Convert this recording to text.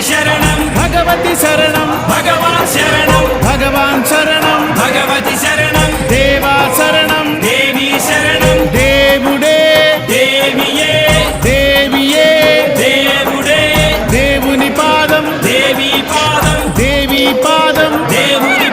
శరణం భగవతి శరణం భగవాన్ శరణం భగవాన్ శరణం భగవతి శరణం దేవా శరణం దేవి శరణం దేవుడే దేవియే దేవియే దేవుడే దేవుని పాదం దేవి పాదం దేవి పాదం దేవుని